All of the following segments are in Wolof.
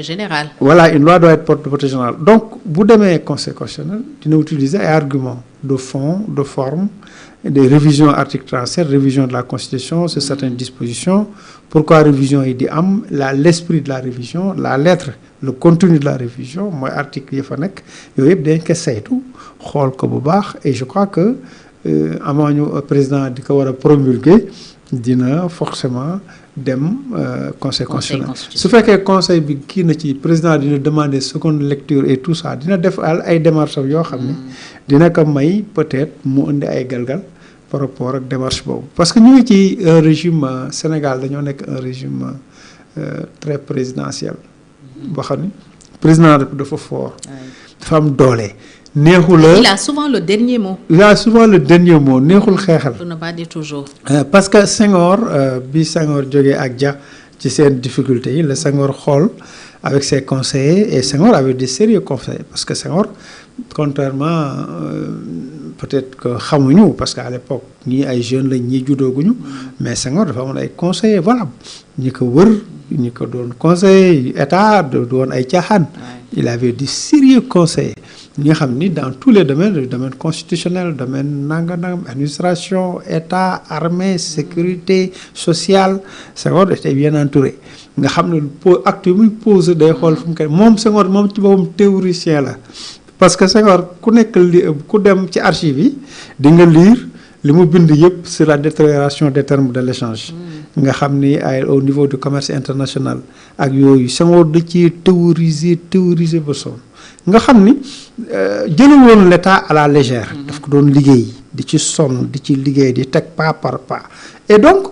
général. Voilà, une loi doit être portée générale. Donc, vous devez conseil constitutionnel, vous utilisez des arguments de fond, de forme, des révisions article 37, révision de la Constitution sur certaines dispositions. Pourquoi révision il dit l'esprit de la révision, la lettre, le contenu de la révision, moi article yi fa nek yoyep dañ ko saytu xol ko bu baax et je crois que amañu président di ko wara promulguer dina forcément dem conseil constitutionnel. Su fekkee conseil bi kii na ci président dina demander seconde lecture et tout ça dina def ay démarches yoo xam ne dina ko may peut-être mu indi ay galgal par rapport ak démarche boobu parce que ñu ngi ci un régime Sénégal dañoo nekk un régime très présidentiel boo xam ne président dafa fort dafa am doole. Il a souvent le dernier mot. Neexul xeexal. Pour ne pas dire toujours. Parce que Senghor bi Senghor jógee ak Dia ci seen difficulté yi le Senghor xool avec ses conseillers et Senghor avait des sérieux conseillers parce que Senghor contrairement peut-être que xamuñu parce qu'à l'époque ñii ay jeunes lañ ñii juddooguñu mais Senghor dafa amoon ay conseillers voilà ñi ko wër ñi ko doon conseiller état doon ay caaxaan. Il avait des sérieux conseillers. Nous avons dans tous les domaines, le domaine constitutionnel, le domaine administration, État, armée, sécurité sociale, Senghor était bien entouré. Nous avons actuellement posé des rôles. Senghor, c'est théoricien là. Parce que Senghor, quand vous dem ci archive yi, di nga lire li mu bind yépp sur la détérioration des termes de l'échange. Nga xamni au niveau du commerce international ak yoyu Senghor da ci théoriser ba son nga xamni jëlu won l'état à la légère daf ko doon liggéey di ci sonn di ci liggéey di tek pas par pas et donc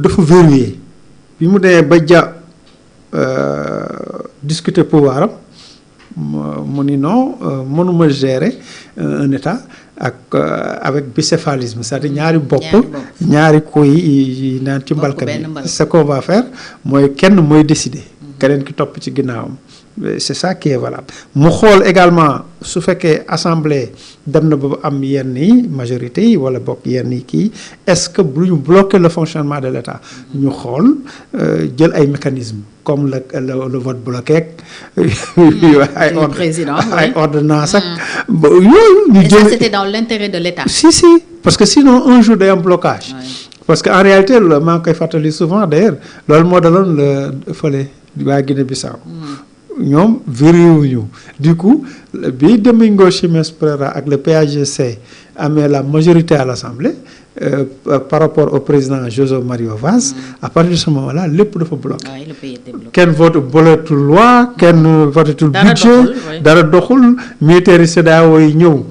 dafa verrouiller bi mu dé ba Dia discuter pouvoir mu ni non mënuma gérer un état avec bicéphalisme c'est-à-dire ñaari bopp ñaari koy yi naan ci mbalka bi ce qu'on va faire mooy kenn mooy décider keneen ki topp ci ginnaawam c'est ça qui est valable mu xool également su fekkee assemblée dem na ba am yenn yi majorité yi wala bokk yenn yi kii est-ce que bu ñu bloquer le fonctionnement de l'État ñu xool jël ay mécanismes comme le vote bloqué ay ordonnance ak yooyu ñu jël c'était dans l'intérêt de l'État. Si parce que sinon un jour day am blocage parce que en réalité maa ngi koy fàttali souvent d'ailleurs loolu moo daloon le fële waa Guinée-Bissau ñoom verrouillé du coup bi Domingo Chimes Pereira ak le PAGC amee la majorité à l'Assemblée par rapport au président José Mario Vaz à partir de ce moment-là lépp dafa bloqué kenn votetul loi kenn votetul budget dara doxul militaires yi CEDEAO yi ñëw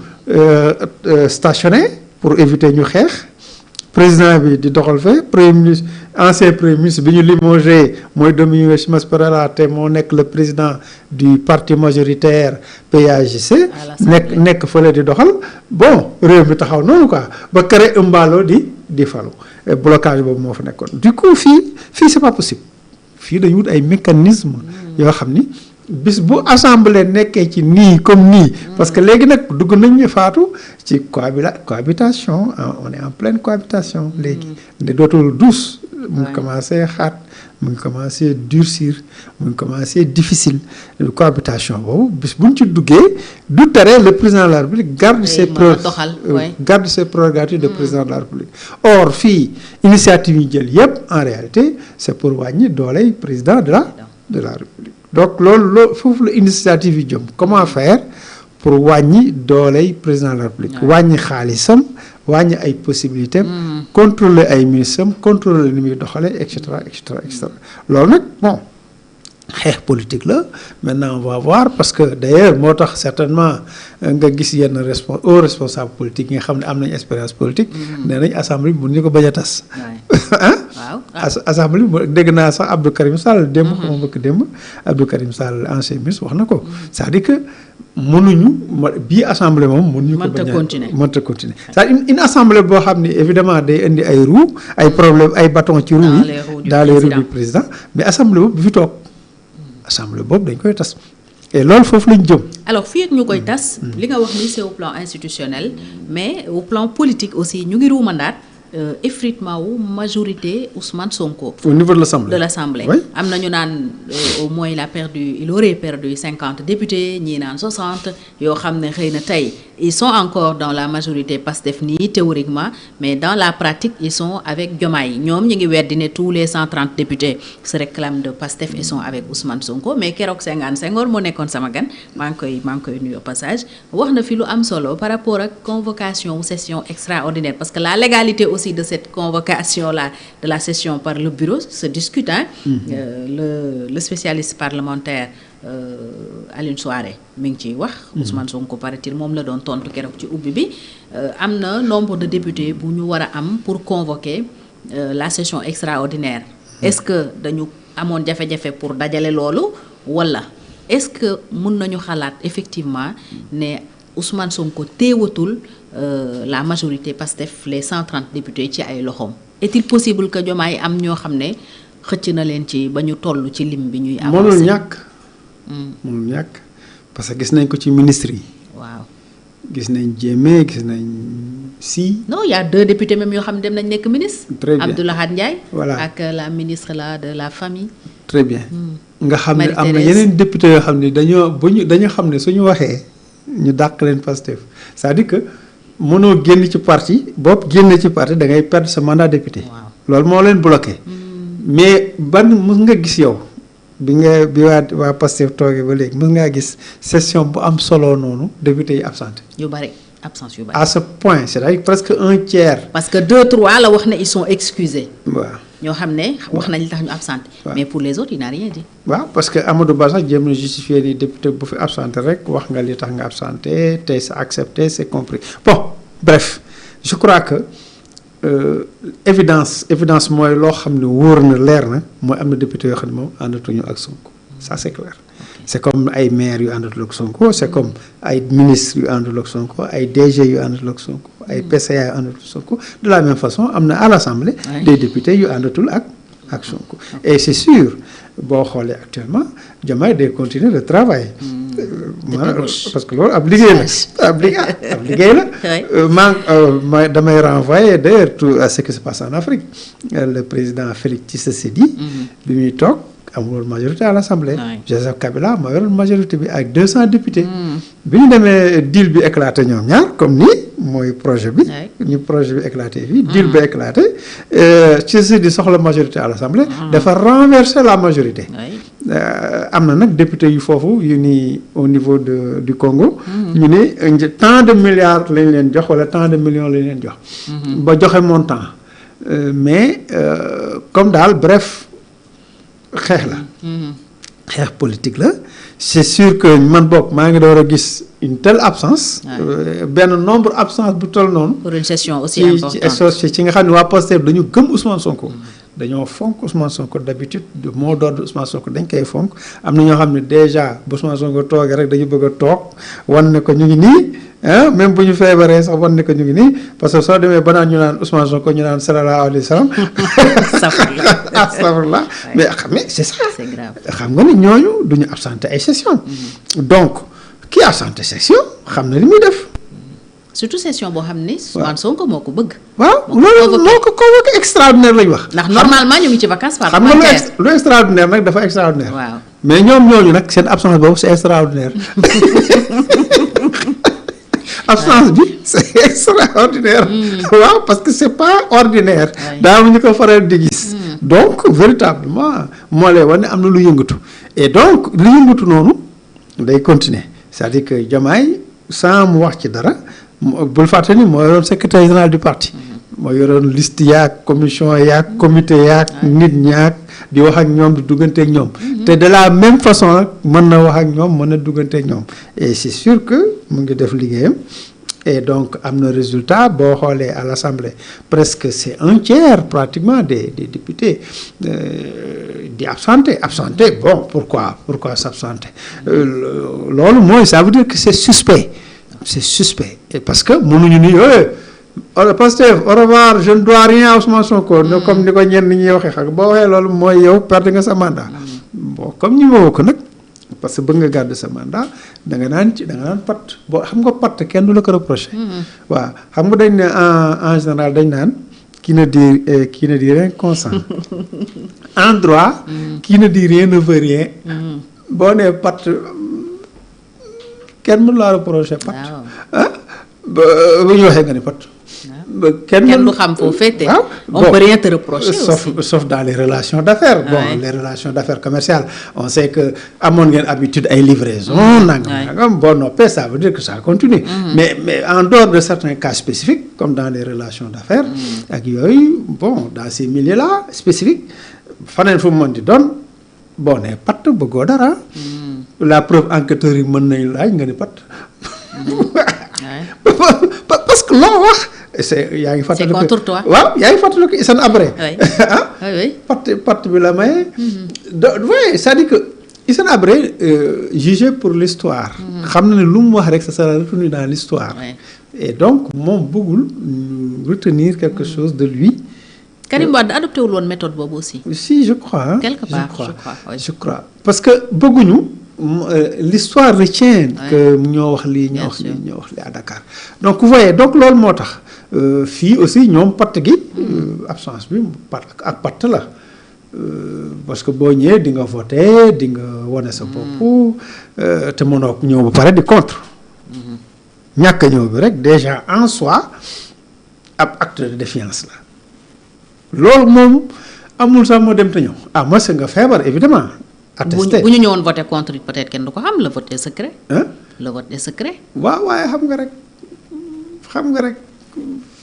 stationné pour éviter ñu xeex président bi di doxal fe premier ministre ancien premier ministre bi ñu limogé mooy Domingo Chimes Pereira te moo nekk le président du parti majoritaire PAGC nekk fële di doxal bon réew mi taxaw noonu quoi ba créé Embalo di falu blocage boobu moo fa nekkoon du coup fii c'est pas possible fii dañu wut ay mécanismes yoo xam ni bis bu assemblée nekkee ci nii comme nii parce que léegi nag dugg nañ ñu faatu ci cohabitation on est en pleine cohabitation léegi ne dootul douce mu ngi commencé xaat mu ngi commencé durcir mu ngi commencé difficile cohabitation boobu bis buñ ci duggee du tere le président de la République garde ses prérogatives de président de la République or fii initiative yi jël yépp en réalité c'est pour wàññi dooley président de la République donc loolu foofu la initiative yi jëm comment faire pour wàññi dooley président de la République wàññi xaalisam wàññi ay possibilités contrôler ay ministres contrôler ni muy doxalee et cetera loolu nag bon xeex politique la maintenant on va voir parce que d'ailleurs moo tax certainement nga gis yenn responsable politique yi nga xam ne am nañ expérience politique nee nañ assemblée bi mënuñu ko bañ a tas assemblée bi dégg naa sax Abdou Karim Sall démb ko ma bëgg démb Abdou Karim Sall ancien ministre wax na ko c'est-à-dire que mënuñu bii assemblée moom mënuñu ko bañ a mënta continuer c'est-à-dire une assemblée boo xam ne évidemment day indi ay roues ay problèmes ay bâtons ci roues yi dans les roues du président mais assemblée boobu bi fi toog assemblée boobu dañ koy tas et loolu foofu lañ jëm. alors fii ak ñu koy tas li nga wax ni c'est au plan institutionnel mais au plan politique aussi ñu ngi ruumandaat effritement wu majorité Ousmane Sonko. au niveau de l'Assemblée. Oui. am na ñu naan au moins il aurait perdu 50 députés ñii naan 60 yoo xam ne xëy na tey ils sont encore dans la majorité Pastef nii théoriquement mais dans la pratique ils sont avec Diomaye ñoom ñu ngi weddi ne tous les 130 députés se réclament de Pastef et sont avec Ousmane Sonko mais keroog Senghor moo nekkoon sama gan maa ngi koy nuyu au passage wax na fi lu am solo par rapport ak convocation ou session extraordinaire parce que la légalité aussi de cette convocation là de la session par le bureau se discute le spécialiste parlementaire Alioune Souaré mi ngi ciy wax Ousmane Sonko paraît-il moom la doon tontu keroog ci ubbi bi am na nombre de députés bu ñu war a am pour convoquer la session extraordinaire est-ce que dañu amoon jafe-jafe pour dajale loolu wala est-ce que mun nañu xalaat effectivement ne Ousmane Sonko téewatul la majorité Pastef les 130 députés ci ay loxoom est-il possible que Diomaye am ñoo xam ne xëcc na leen ci ba ñu toll ci lim bi ñuy avancé mënul ñàkk parce que gis nañ ko ci ministre yi. waaw gis nañ Diémé gis nañ Sy. non il y a 2 députés même yoo xam ne dem nañ nekk ministre. très bien Abdou Lahad Ndiaye. voilà ak la ministre là de la famille. très bien. nga xam ne am na yeneen députés yoo xam ne dañoo xam ne suñu waxee ñu dàq leen Pastef c'est-à-dire que mënoo génn ci parti bopp génn ci parti da ngay perdre sa mandat député. loolu moo leen bloqué. mais mës nga gis yow bi waa Pastef toogee ba léegi mës ngaa gis session bu am solo noonu député yi absenté. absence yu bari. à ce point c'est-à-dire presque 1/3. parce que 2-3 la wax ne ils sont excusés. waaw ñoo xam ne wax nañ li tax ñu absenté. mais pour les autres il n'a rien dit. waaw parce que Amadou Ba sax jéem na justifier ni député bu fi absenté rek wax nga li tax nga absenté tey c'est accepté c'est compris bon bref je crois que évidence mooy loo xam ne wóor na leer na mooy am na député yoo xam ne moom àndatuñu ak Sonko ça c'est clair. c'est comme ay maires yu àndatul ak Sonko c'est comme ay ministres yu àndatul ak Sonko ay DG yu àndatul ak Sonko ay PCA yu àndatul ak Sonko de la même façon am na à l'Assemblée des députés yu àndatul ak Sonko et c'est sûr boo xoolee actuellement Diomaye day continuer le travail parce que loolu ab liggéey la damay renvoyer d'ailleurs tout à ce qui se passe en Afrique le président Félix Tshisekedi bi muy toog amul majorité à l'Assemblée. Joseph Kabila moo yoroon majorité bi ak 200 députés. bi ñu demee deal bi éclaté ñoom ñaar comme nii mooy projet bi. ñu projet bi éclaté fii. deal bi éclaté ci di soxla majorité à l'Assemblée. dafa renverser la majorité. am na nag député yu foofu yu ni au niveau du Congo. ñu ne tant de milliards lañ leen jox wala tant de millions lañ leen jox. ba joxe montant mais comme daal bref. xeex la xeex politique la c'est sûr que man bokk maa ngi door a gis une telle absence benn nombre absence bu toll noonu pour une session aussi importante ci nga xam ne waa Pastef dañu gëm Ousmane Sonko dañoo fonk Ousmane Sonko d'habitude de mot d'ordre Ousmane Sonko dañ koy fonk am na ñoo xam ne déjà bu Ousmane Sonko toogee rek dañu bëgg a toog wan ne ko ñu ngi nii même bu ñu feebaree sax wan ne ko ñu ngi nii parce que soo demee ba naan ñu naan Ousmane Sonko ñu naan sallallahu alayhi wa sallam astafurlah mais c'est ça c'est grave xam nga ni ñooñu duñu absenté ay session donc ki absenté session xam na li muy def surtout session boo xam ni Ousmane Sonko moo ko bëgg waaw loolu moo ko convoqué extraordinaire lañ wax ndax normalement ñu ngi ci vacances xam nga lu extraordinaire nag dafa extraordinaire waaw mais ñoom ñooñu nag seen absence boobu c'est extraordinaire absence bi c'est extraordinaire waaw parce que c'est pas ordinaire daa ñu ko faral di gis donc véritablement moo lay wane am na lu yëngatu et donc lu yëngatu noonu day continuer c'est-à-dire que Diomaye sans mu wax ci dara bul fàtte ni moo yoroon secrétaire général du parti moo yoroon liste yaag commission yaag comité yaag nit ñaag di wax ak ñoom di duggante ak ñoom te de la même façon mën na wax ak ñoom mën na duggante ak ñoom et c'est sûr que mu ngi def liggéeyam et donc am na résultat boo xoolee à l'Assemblée presque c'est 1/3 pratiquement des députés di absenté bon pourquoi s'absenter loolu mooy ça veut dire que c'est suspect et parce que mënuñu ni Pastef au revoir je ne dois rien à Ousmane Sonko comme ni ko ñenn ñi waxee xam boo waxee loolu mooy yow perdre nga sa mandat bon comme ñi ma ko nag parce que bëgg nga garder sa mandat da nga naan patt boo xam nga patt kenn du la ko reprocher waaw xam nga dañ ne en général dañ naan qui ne dit rien consent. En droit, qui ne dit rien ne veut rien. boo nee pat kenn mënu laa reproché pat. ah ba ñu waxee nga ni pat. kenn du xam foo féete. on peut rien te reprocher sauf dans les relations d'affaires. Les relations d'affaires commerciales on sait que amoon ngeen habitude ay livraison nangam boo noppee ça veut dire que ça continue. mais en dehors de certains cas spécifiques comme dans les relations d'affaires ak yooyu dans ces milieux là spécifiques faneen fu mu mën di doon boo nee pat bëggoo dara. la preuve enquêteurs yi mën nañu laaj nga ni pat. parce que loo wax. yaa ngi fàttali ko c'est contre toi. waaw yaa ngi fàttali ko Hissène Habré. oui pat bi la maye. oui c'est-à-dire que Hissène Habré jugé pour l'histoire. xam na ne lu mu wax rek ça sera retenu dans l'histoire. et donc moom bëggul retenir quelque chose de lui. Karim Wade adopté wul woon méthode boobu aussi. si je crois. quelque part je crois parce que bëgguñu. l'histoire retient que ñoo wax lii ñoo wax lii à Dakar donc vous voyez donc loolu moo tax fii aussi ñoom patt gi absence bi ak patt la parce que boo ñëwee di nga voter di nga wane sa bopp te mënoo ñëw ba pare di contre ñàkk a ñëw bi rek déjà en soi ab acte de défiance la loolu moom amul sax moo dem te ñëw à moins que nga feebar évidemment attesté bu ñu ñëwoon voté contre peut-être kenn du ko xam le vote est secret. le vote est secret. waaw waaye xam nga rek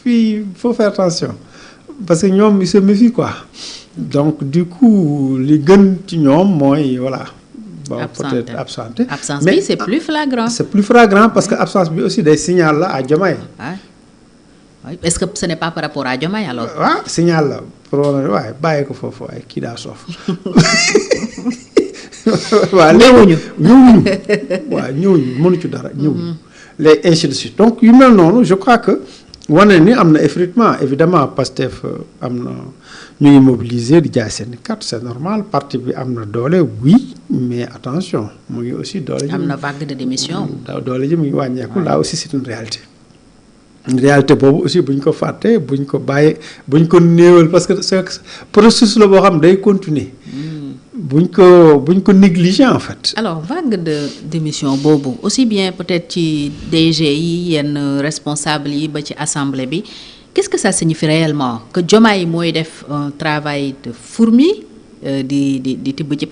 fii faut faire attention parce que ñoom ils se méfient quoi donc du coup li gën ci ñoom mooy voilà. peut-être absenté. absence bi c'est plus flagrant. c'est plus flagrant parce que absence bi aussi day signal la à Diomaye. oui est-ce que ce n'est pas par rapport à Diomaye alors. waaw signal la pour waaye bàyyi ko foofu waaye kii daa soof. waaw ñëwuñu mënu ci dara ñëwuñu les ainsi de suite donc yu mel noonu je crois que wane ni am na effritement évidemment Pastef am na ñu ngi mobiliser di jaay seen carte c'est normal parti bi am na doole oui mais attention mu ngi aussi doole ji am na vague de démission doole ji mu ngi wàññeeku là aussi c'est une réalité boobu aussi buñ ko fàtte buñ ko bàyyi buñ ko néewal parce que c'est processus la boo xam day continuer buñ ko négliger en fait. alors vague de démission boobu aussi bien peut-être ci DG yi yenn responsable yi ba ci assemblée bi qu'est-ce que ça signifie réellement que Diomaye mooy def un travail de fourmi di tibb ci